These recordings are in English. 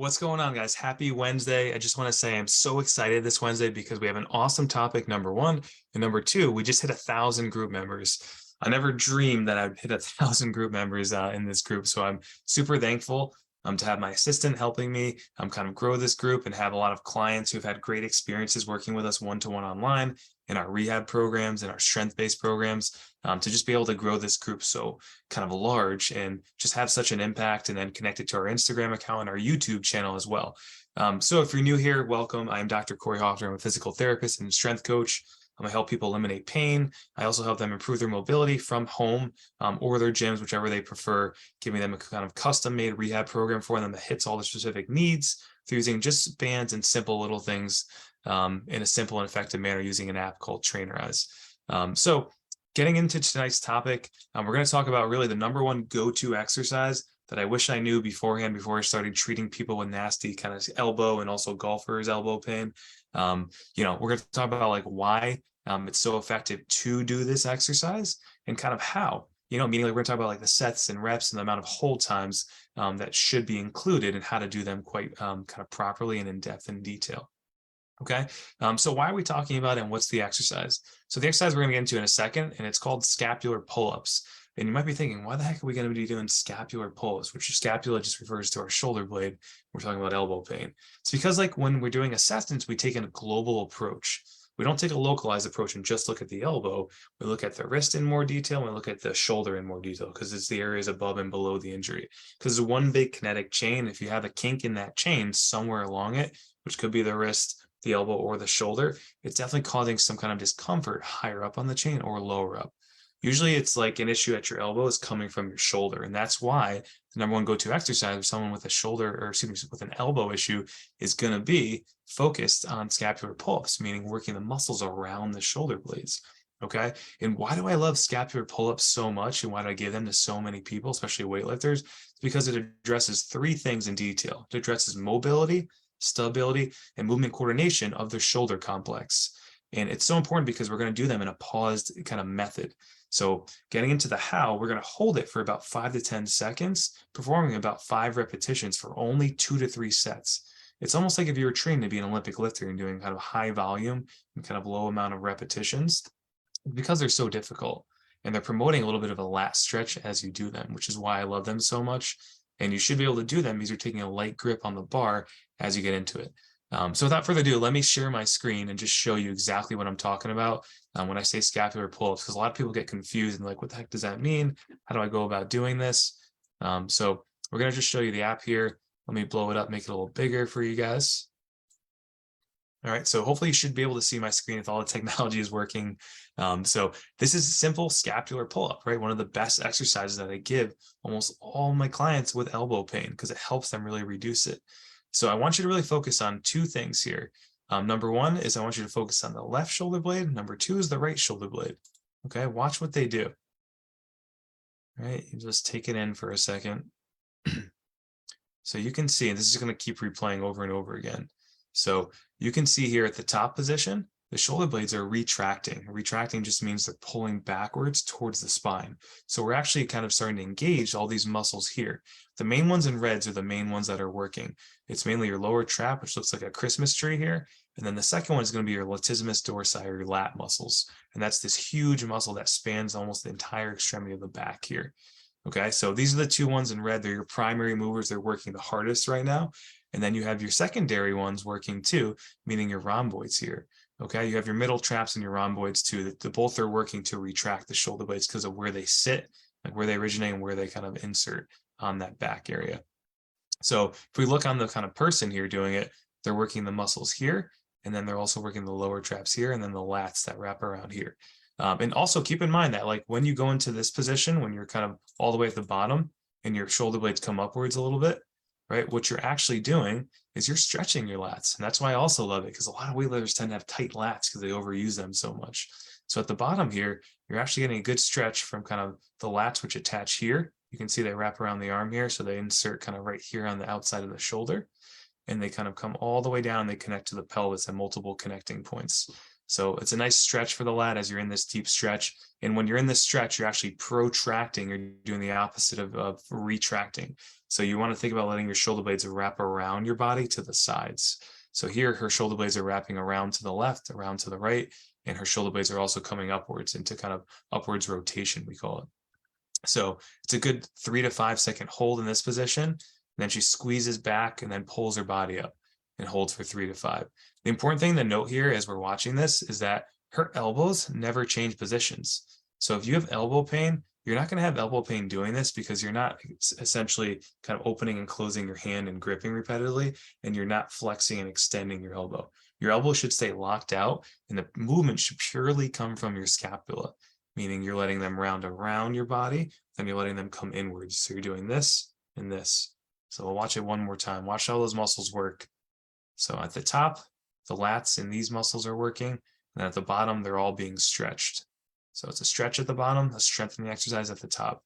What's going on, guys? Happy Wednesday. I just want to say I'm so excited this Wednesday because we have an awesome topic, number one. And number two, we just hit 1,000 group members. I never dreamed that I'd hit 1,000 group members in this group. So I'm super thankful to have my assistant helping me kind of grow this group and have a lot of clients who've had great experiences working with us one-to-one online in our rehab programs and our strength-based programs to just be able to grow this group so kind of large and just have such an impact, and then connect it to our Instagram account and our YouTube channel as well. So if you're new here, welcome. I'm Dr. Hoffner. I'm a physical therapist and strength coach. I help people eliminate pain. I also help them improve their mobility from home or their gyms, whichever they prefer, giving them a kind of custom-made rehab program for them that hits all the specific needs through using just bands and simple little things in a simple and effective manner using an app called Trainerize. So getting into tonight's topic, we're going to talk about really the number one go-to exercise that I wish I knew beforehand before I started treating people with nasty kind of elbow and also golfers' elbow pain. We're going to talk about like why it's so effective to do this exercise and kind of how, meaning like we're going to talk about like the sets and reps and the amount of hold times that should be included and how to do them quite kind of properly and in depth and detail. Okay. So why are we talking about it and what's the exercise? So the exercise we're going to get into in a second, and it's called scapular pull-ups. And you might be thinking, why the heck are we going to be doing scapular pull-ups, which scapula just refers to our shoulder blade. We're talking about elbow pain. It's because like when we're doing assessments, we take a global approach. We don't take a localized approach and just look at the elbow. We look at the wrist in more detail, and we look at the shoulder in more detail because it's the areas above and below the injury. Because it's one big kinetic chain. If you have a kink in that chain somewhere along it, which could be the wrist, the elbow, or the shoulder, it's definitely causing some kind of discomfort higher up on the chain or lower up. Usually it's like an issue at your elbow is coming from your shoulder. And that's why the number one go-to exercise for someone with a shoulder, or excuse me, with an elbow issue is going to be focused on scapular pull-ups, meaning working the muscles around the shoulder blades. Okay. And why do I love scapular pull-ups so much? And why do I give them to so many people, especially weightlifters? It's because it addresses three things in detail. It addresses mobility, stability, and movement coordination of the shoulder complex. And it's so important because we're going to do them in a paused kind of method. So getting into the how, we're going to hold it for about 5 to 10 seconds, performing about 5 repetitions for only 2 to 3 sets. It's almost like if you were trained to be an Olympic lifter and doing kind of high volume and kind of low amount of repetitions, because they're so difficult. And they're promoting a little bit of a lat stretch as you do them, which is why I love them so much. And you should be able to do them because you're taking a light grip on the bar as you get into it. So without further ado, let me share my screen and just show you exactly what I'm talking about when I say scapular pull-ups, because a lot of people get confused and like, what the heck does that mean? How do I go about doing this? So we're going to just show you the app here. Let me blow it up, make it a little bigger for you guys. All right, so hopefully you should be able to see my screen if all the technology is working. So this is a simple scapular pull-up, right? One of the best exercises that I give almost all my clients with elbow pain because it helps them really reduce it. So I want you to really focus on two things here. Number one is I want you to focus on the left shoulder blade. Number two is the right shoulder blade. Okay, watch what they do. All right, you just take it in for a second. So you can see, and this is going to keep replaying over and over again. So you can see here at the top position, the shoulder blades are retracting. Retracting just means they're pulling backwards towards the spine. So we're actually kind of starting to engage all these muscles here. The main ones in reds are the main ones that are working. It's mainly your lower trap, which looks like a Christmas tree here. And then the second one is going to be your latissimus dorsi, or your lat muscles. And that's this huge muscle that spans almost the entire extremity of the back here. Okay, so these are the two ones in red. They're your primary movers. They're working the hardest right now. And then you have your secondary ones working too, meaning your rhomboids here. Okay, you have your middle traps and your rhomboids too. The both are working to retract the shoulder blades because of where they sit, like where they originate and where they kind of insert on that back area. So if we look on the kind of person here doing it, they're working the muscles here, and then they're also working the lower traps here, and then the lats that wrap around here. And also keep in mind that like when you go into this position, when you're kind of all the way at the bottom and your shoulder blades come upwards a little bit, right? What you're actually doing is you're stretching your lats. And that's why I also love it, because a lot of weightlifters tend to have tight lats because they overuse them so much. So at the bottom here, you're actually getting a good stretch from kind of the lats, which attach here. You can see they wrap around the arm here. So they insert kind of right here on the outside of the shoulder, and they kind of come all the way down. They connect to the pelvis at multiple connecting points. So it's a nice stretch for the lat as you're in this deep stretch. And when you're in this stretch, you're actually protracting. You're doing the opposite of retracting. So you want to think about letting your shoulder blades wrap around your body to the sides. So here her shoulder blades are wrapping around to the left, around to the right, and her shoulder blades are also coming upwards into kind of upwards rotation, we call it. So it's a good 3 to 5 second hold in this position. And then she squeezes back and then pulls her body up and holds for 3 to 5. The important thing to note here as we're watching this is that her elbows never change positions. So if you have elbow pain, you're not going to have elbow pain doing this because you're not essentially kind of opening and closing your hand and gripping repetitively, and you're not flexing and extending your elbow. Your elbow should stay locked out, and the movement should purely come from your scapula, meaning you're letting them round around your body, then you're letting them come inwards. So you're doing this and this. So we'll watch it one more time. Watch how those muscles work. So at the top, the lats and these muscles are working, and at the bottom, they're all being stretched. So it's a stretch at the bottom, a strengthening exercise at the top.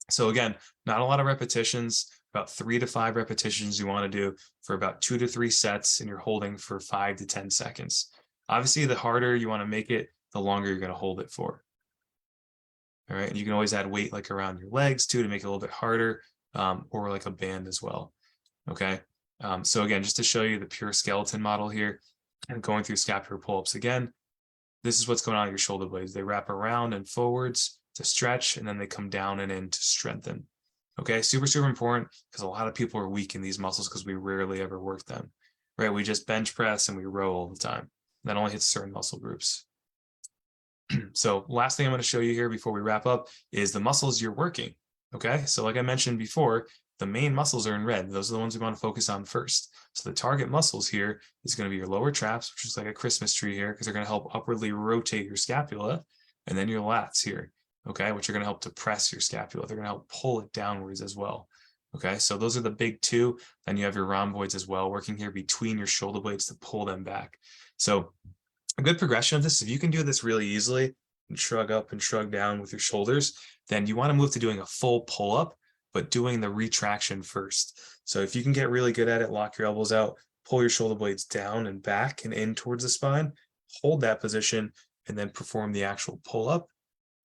So again, not a lot of repetitions, about 3 to 5 repetitions you want to do for about 2 to 3 sets, and you're holding for 5 to 10 seconds. Obviously, the harder you want to make it, the longer you're going to hold it for. All right, and you can always add weight like around your legs too to make it a little bit harder, or like a band as well. Okay, so again, just to show you the pure skeleton model here, and going through scapular pull-ups again, this is what's going on with your shoulder blades. They wrap around and forwards to stretch, and then they come down and in to strengthen. Okay, super, super important because a lot of people are weak in these muscles because we rarely ever work them, right? We just bench press and we row all the time. That only hits certain muscle groups. So last thing I'm going to show you here before we wrap up is the muscles you're working. Okay, so like I mentioned before, the main muscles are in red. Those are the ones we want to focus on first. So the target muscles here is going to be your lower traps, which is like a Christmas tree here, because they're going to help upwardly rotate your scapula, and then your lats here, okay, which are going to help depress your scapula. They're going to help pull it downwards as well. Okay, so those are the big two. Then you have your rhomboids as well, working here between your shoulder blades to pull them back. So a good progression of this, if you can do this really easily and shrug up and shrug down with your shoulders, then you want to move to doing a full pull-up, but doing the retraction first. So if you can get really good at it, lock your elbows out, pull your shoulder blades down and back and in towards the spine, hold that position, and then perform the actual pull-up,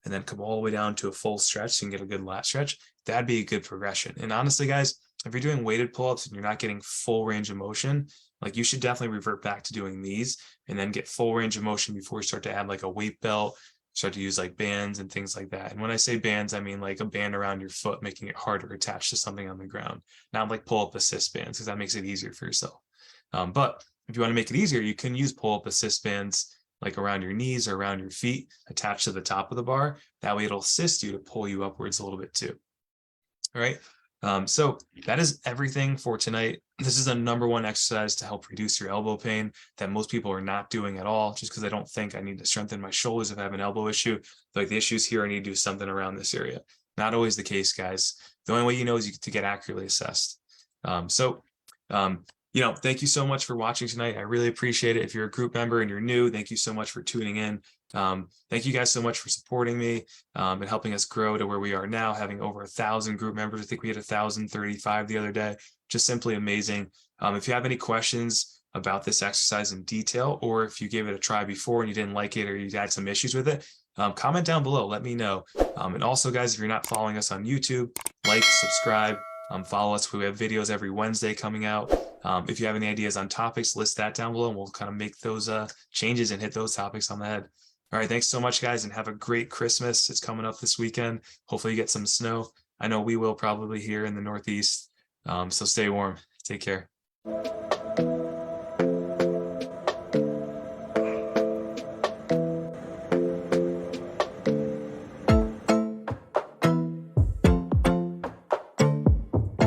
and then come all the way down to a full stretch so you can get a good lat stretch. That'd be a good progression. And honestly, guys, if you're doing weighted pull-ups and you're not getting full range of motion, like you should definitely revert back to doing these and then get full range of motion before you start to add like a weight belt, start to use like bands and things like that. And when I say bands, I mean like a band around your foot, making it harder attached to something on the ground, not like pull-up assist bands, because that makes it easier for yourself. But if you want to make it easier, you can use pull-up assist bands like around your knees or around your feet attached to the top of the bar. That way it'll assist you to pull you upwards a little bit too. All right. So that is everything for tonight. This is the #1 exercise to help reduce your elbow pain that most people are not doing at all, just because they don't think I need to strengthen my shoulders if I have an elbow issue. Like the issues here, I need to do something around this area. Not always the case, guys. The only way you know is to get accurately assessed. Thank you so much for watching tonight. I really appreciate it. If you're a group member and you're new, thank you so much for tuning in. Thank you guys so much for supporting me and helping us grow to where we are now, having over 1,000 group members. I think we had 1,035 the other day. Just simply amazing. If you have any questions about this exercise in detail, or if you gave it a try before and you didn't like it or you had some issues with it, comment down below. Let me know. And also, guys, if you're not following us on YouTube, like, subscribe, follow us. We have videos every Wednesday coming out. If you have any ideas on topics, list that down below and we'll kind of make those changes and hit those topics on the head. All right, thanks so much, guys, and have a great Christmas. It's coming up this weekend. Hopefully you get some snow. I know we will probably here in the Northeast. So stay warm. Take care.